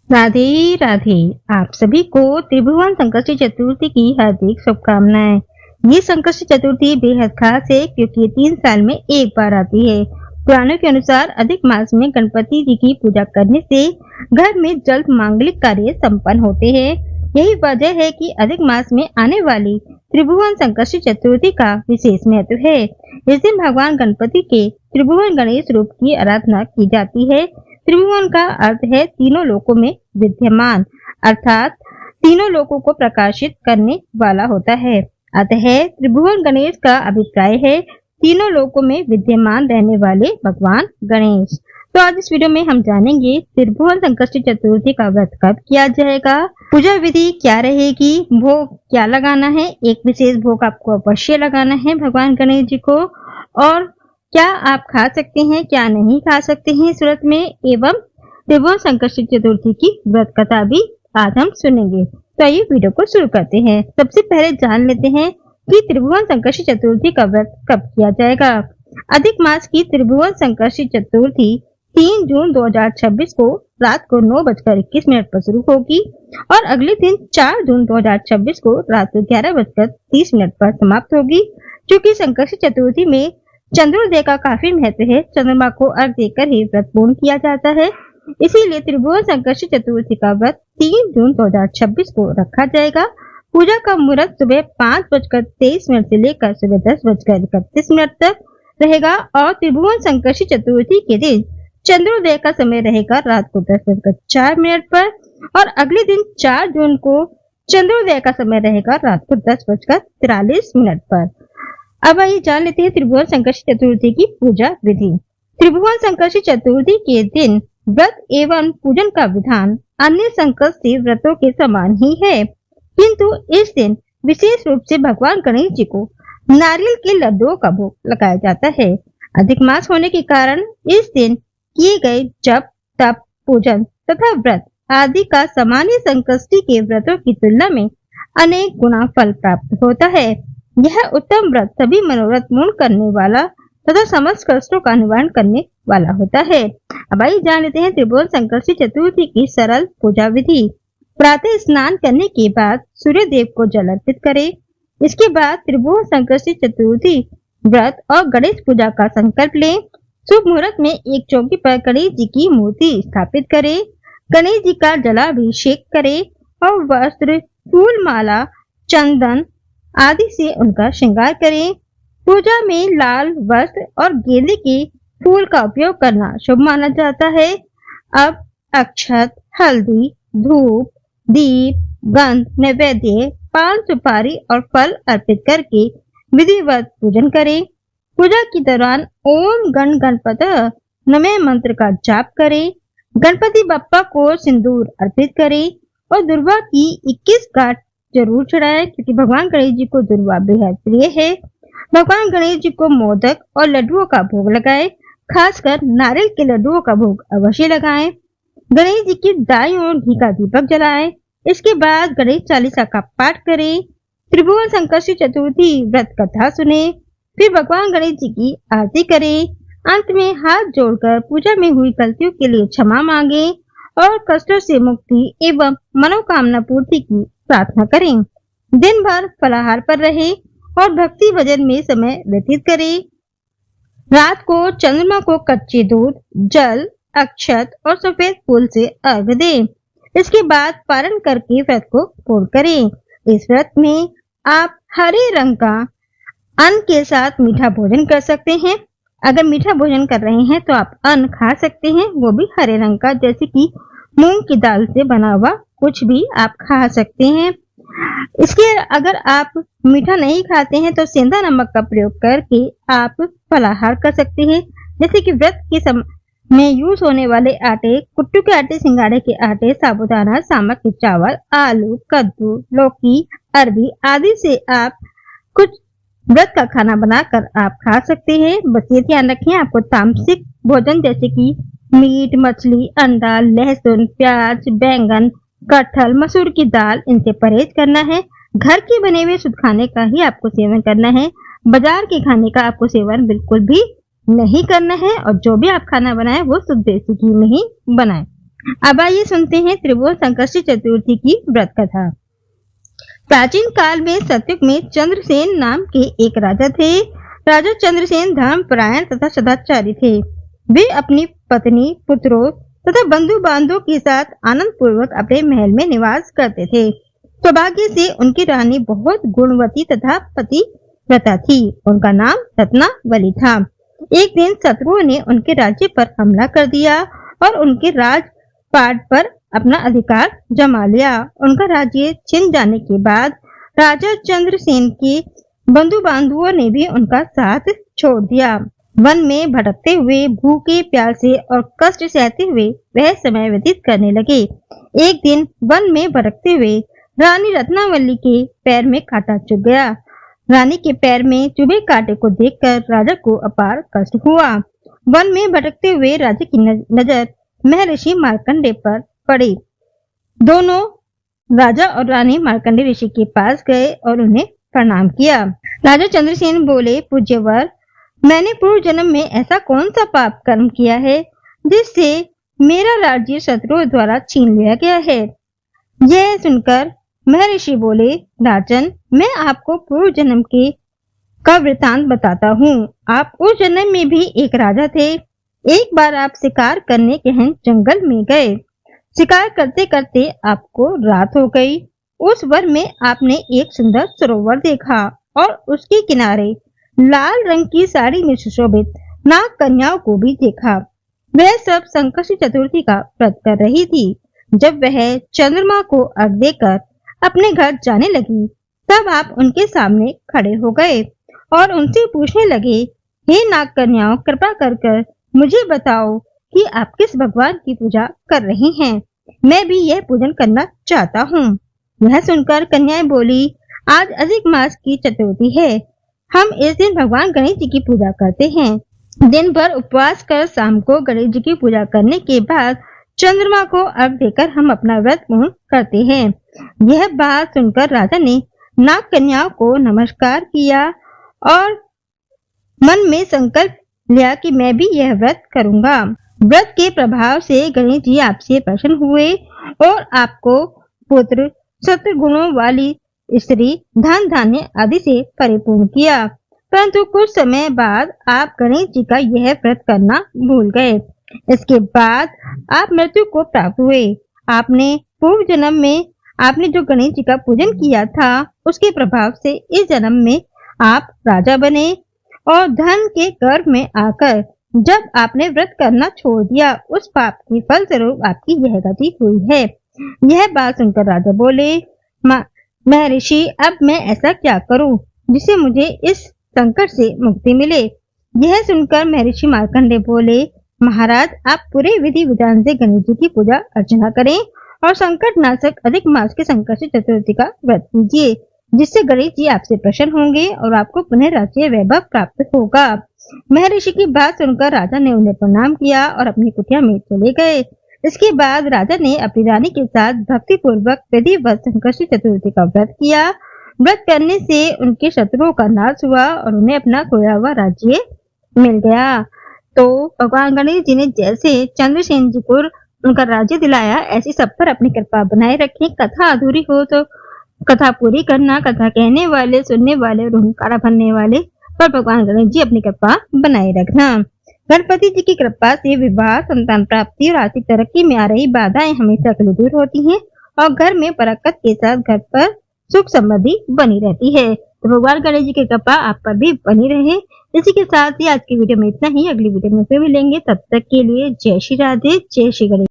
राधे राधे। आप सभी को त्रिभुवन संकष्टी चतुर्थी की हार्दिक शुभकामनाएं। ये संकष्टी चतुर्थी बेहद खास है क्योंकि 3 साल में एक बार आती है। पुराणों के अनुसार अधिक मास में गणपति जी की पूजा करने से घर में जल्द मांगलिक कार्य संपन्न होते हैं। यही वजह है कि अधिक मास में आने वाली त्रिभुवन संकष्टी चतुर्थी का विशेष महत्व है। इस दिन भगवान गणपति के त्रिभुवन गणेश रूप की आराधना की जाती है। त्रिभुवन का अर्थ है तीनों लोकों में विद्यमान, अर्थात तीनों लोकों को प्रकाशित करने वाला होता है। अतः त्रिभुवन गणेश का अभिप्राय है तीनों लोकों में विद्यमान रहने वाले भगवान गणेश। तो आज इस वीडियो में हम जानेंगे त्रिभुवन संकष्टी चतुर्थी का व्रत कब किया जाएगा, पूजा विधि क्या रहेगी, भोग क्या लगाना है, एक विशेष भोग आपको अवश्य लगाना है भगवान गणेश जी को, और क्या आप खा सकते हैं क्या नहीं खा सकते हैं इस व्रत में, एवं त्रिभुवन संकष्टी चतुर्थी की व्रत कथा भी आज हम सुनेंगे। तो आइए वीडियो को शुरू करते हैं। सबसे पहले जान लेते हैं कि त्रिभुवन संकष्टी चतुर्थी का व्रत कब किया जाएगा। अधिक मास की त्रिभुवन संकष्टी चतुर्थी 3 जून 2026 को रात को 9:21 पर शुरू होगी और अगले दिन 4 जून 2026 को रात को 11:30 पर समाप्त होगी। क्योंकि संकष्टी चतुर्थी में चंद्रोदय का काफी महत्व है, चंद्रमा को अर्घ देकर ही व्रत पूर्ण किया जाता है, इसीलिए त्रिभुवन संकष्टी चतुर्थी का व्रत 3 जून 2026 को रखा जाएगा। पूजा का मुहूर्त सुबह 5:23 से लेकर सुबह 10:31 तक रहेगा और त्रिभुवन संकष्टी चतुर्थी के दिन चंद्रोदय का समय रहेगा रात को 10:04 पर और अगले दिन 4 जून को चंद्रोदय का समय रहेगा रात को 10:43 पर। अब आइए जान लेते हैं त्रिभुवन संकष्टी चतुर्थी की पूजा विधि। त्रिभुवन संकष्टी चतुर्थी के दिन व्रत एवं पूजन का विधान अन्य संकष्टी व्रतों के समान ही है, किंतु इस दिन विशेष रूप से भगवान गणेश जी को नारियल के लड्डुओं का भोग लगाया जाता है। अधिक मास होने के कारण इस दिन किए गए जप, तप, पूजन तथा व्रत आदि का सामान्य संकष्टी के व्रतों की तुलना में अनेक गुना फल प्राप्त होता है। यह उत्तम व्रत सभी मनोरथ पूर्ण करने वाला तथा समस्त कष्टों का निवारण करने वाला होता है। अब आइए जान लेते हैं त्रिभुवन संकष्टी चतुर्थी की सरल पूजा विधि। प्रातः स्नान करने के बाद सूर्य देव को जल अर्पित करें। इसके बाद त्रिभुवन संकष्टी चतुर्थी व्रत और गणेश पूजा का संकल्प लें। शुभ मुहूर्त में एक चौकी पर गणेश जी की मूर्ति स्थापित करें। गणेश जी का जलाभिषेक करें और वस्त्र, फूल माला, चंदन आदि से उनका श्रृंगार करें। पूजा में लाल वस्त्र और गेंदे के फूल का उपयोग करना शुभ माना जाता है। अब अक्षत, हल्दी, धूप, दीप, गंध, नैवेद्य, पान, सुपारी और फल अर्पित करके विधिवत पूजन करें। पूजा के दौरान ओम गण गणपतः नमः मंत्र का जाप करें। गणपति बप्पा को सिंदूर अर्पित करें और दुर्वा की 21 गांठ जरूर चढ़ाएं, क्योंकि भगवान गणेश जी को दुर्वा बेहद प्रिय है। भगवान गणेश जी को मोदक और लड्डुओं का भोग लगाएं, खासकर नारियल के लड्डुओं का भोग अवश्य लगाएं। गणेश जी की दाईं ओर घी का दीपक जलाएं। इसके बाद गणेश चालीसा का पाठ करें। त्रिभुवन संकष्टी चतुर्थी व्रत कथा सुने, फिर भगवान गणेश जी की आरती करें। अंत में हाथ जोड़कर पूजा में हुई गलतियों के लिए क्षमा मांगे और कष्टों से मुक्ति एवं मनोकामना पूर्ति की प्रार्थना करें। दिन भर फलाहार पर रहे और भक्ति भजन में समय व्यतीत करें। रात को चंद्रमा को कच्चे दूध, जल, अक्षत और सफेद फूल से अर्घ दें। इसके बाद पारण करके व्रत को पूर्ण करें। इस व्रत में आप हरे रंग का अन्न के साथ मीठा भोजन कर सकते हैं। अगर मीठा भोजन कर रहे हैं तो आप अन्न खा सकते हैं, वो भी हरे रंग का, जैसे कि मूंग की दाल से बना हुआ कुछ भी आप खा सकते हैं। इसके अगर आप मीठा नहीं खाते हैं तो सेंधा नमक का प्रयोग करके आप फलाहार कर सकते हैं, जैसे कि व्रत के समय में यूज होने वाले आटे, कुट्टू के आटे, सिंगाड़े के आटे, साबूदाना, सामक के चावल, आलू, कद्दू, लौकी, अरबी आदि से आप कुछ व्रत का खाना बनाकर आप खा सकते हैं। बस ये ध्यान रखें, आपको तामसिक भोजन जैसे कि मीट, मछली, अंडा, लहसुन, प्याज, बैंगन, कटहल, मसूर की दाल, इनसे परहेज करना है। घर के बने हुए शुद्ध खाने का ही आपको सेवन करना है। बाजार के खाने का आपको सेवन बिल्कुल भी नहीं करना है और जो भी आप खाना बनाएं वो शुद्ध देसी घी में ही बनाएं। अब आइए सुनते हैं त्रिभुवन संकष्टी चतुर्थी की व्रत कथा। प्राचीन काल में सतयुग में चंद्रसेन नाम के एक राजा थे। राजा चंद्रसेन धर्मपरायण तथा सदाचारी थे। वे अपनी पत्नी, पुत्रों तथा बंधु बांधवों के साथ आनंद पूर्वक अपने महल में निवास करते थे। सौभाग्य से उनकी रानी बहुत गुणवती तथा पतिव्रता थी। उनका नाम रत्नावली था। एक दिन शत्रुओं ने उनके राज्य पर हमला कर दिया और उनके राजपाट पर अपना अधिकार जमा लिया। उनका राज्य छिन जाने के बाद राजा चंद्रसेन के बंधु बांधवों ने भी उनका साथ छोड़ दिया। वन में भटकते हुए, भूखे प्यासे और कष्ट सहते हुए वह समय व्यतीत करने लगे। एक दिन वन में भटकते हुए रानी रत्नावली के पैर में कांटा चुभ गया। रानी के पैर में चुभे कांटे को देखकर राजा को अपार कष्ट हुआ। वन में भटकते हुए राजा की नजर महर्षि मार्कंडेय पर पड़ी। दोनों राजा और रानी मार्कंडेय ऋषि के पास गए और उन्हें प्रणाम किया। राजा चंद्रसेन बोले, पूज्यवर, मैंने पूर्व जन्म में ऐसा कौन सा पाप कर्म किया है जिससे मेरा राज्य शत्रुओं द्वारा छीन लिया गया है? यह सुनकर महर्षि बोले, राजन, मैं आपको पूर्व जन्म के का वृतांत बताता हूँ। आप उस जन्म में भी एक राजा थे। एक बार आप शिकार करने गहन जंगल में गए। शिकार करते करते आपको रात हो गई। उस वन में आपने एक सुंदर सरोवर देखा और उसके किनारे लाल रंग की साड़ी में सुशोभित नाग कन्याओं को भी देखा। वह सब संकष्टी चतुर्थी का व्रत कर रही थी। जब वह चंद्रमा को अर्घ्य देकर अपने घर जाने लगी, तब आप उनके सामने खड़े हो गए और उनसे पूछने लगे, हे नाग कन्याओं, कृपा कर मुझे बताओ कि आप किस भगवान की पूजा कर रही हैं? मैं भी यह पूजन करना चाहता हूँ। यह सुनकर कन्याएं बोली, आज अधिक मास की चतुर्थी है। हम इस दिन भगवान गणेश जी की पूजा करते हैं। दिन भर उपवास कर शाम को गणेश जी की पूजा करने के बाद चंद्रमा को अर्घ्य देकर हम अपना व्रत पूर्ण करते हैं। यह बात सुनकर राजा ने नाग कन्याओं को नमस्कार किया और मन में संकल्प लिया कि मैं भी यह व्रत करूंगा। व्रत के प्रभाव से गणेश जी आपसे प्रसन्न हुए और आपको पुत्र, सत्गुणों वाली स्त्री, धन धान्य आदि से परिपूर्ण किया। परंतु कुछ समय बाद आप गणेश जी का यह व्रत करना भूल गए। इसके बाद आप मृत्यु को प्राप्त हुए। आपने पूर्व जन्म में आपने जो गणेश जी का पूजन किया था, उसके प्रभाव से इस जन्म में आप राजा बने और धन के गर्भ में आकर जब आपने व्रत करना छोड़ दिया, उस पाप के फल स्वरूप आपकी यह गति हुई है। यह बात सुनकर राजा बोले, महर्षि, अब मैं ऐसा क्या करूं जिससे मुझे इस संकट से मुक्ति मिले? यह सुनकर महर्षि मार्कंडेय बोले, महाराज, आप पूरे विधि विधान से गणेश जी की पूजा अर्चना करें और संकट नाशक अधिक मास के संकष्टी चतुर्थी का व्रत कीजिए, जिससे गणेश जी आपसे प्रसन्न होंगे और आपको पुनः राज्य वैभव प्राप्त होगा। महर्षि की बात सुनकर राजा ने उन्हें प्रणाम किया और अपनी कुटिया में चले गए। इसके बाद राजा ने अपनी रानी के साथ भक्ति पूर्वक विधिवत संकष्टी चतुर्थी का व्रत किया। व्रत करने से उनके शत्रुओं का नाश हुआ और उन्हें अपना खोया हुआ राज्य मिल गया। तो भगवान गणेश जी ने जैसे चंद्रसेन जी को उनका राज्य दिलाया, ऐसी सब पर अपनी कृपा बनाए रखें। कथा अधूरी हो तो कथा पूरी करना, कथा कहने वाले, सुनने वाले और हुंकारा भरने वाले पर भगवान गणेश जी अपनी कृपा बनाए रखना। गणपति जी की कृपा से विवाह, संतान प्राप्ति और आर्थिक तरक्की में आ रही बाधाएं हमेशा के लिए दूर होती हैं और घर में बरकत के साथ घर पर सुख समृद्धि बनी रहती है। तो भगवान गणेश जी की कृपा आप पर भी बनी रहे। इसी के साथ ही आज की वीडियो में इतना ही। अगली वीडियो में फिर मिलेंगे। तब तक के लिए जय श्री राधे, जय श्री गणेश।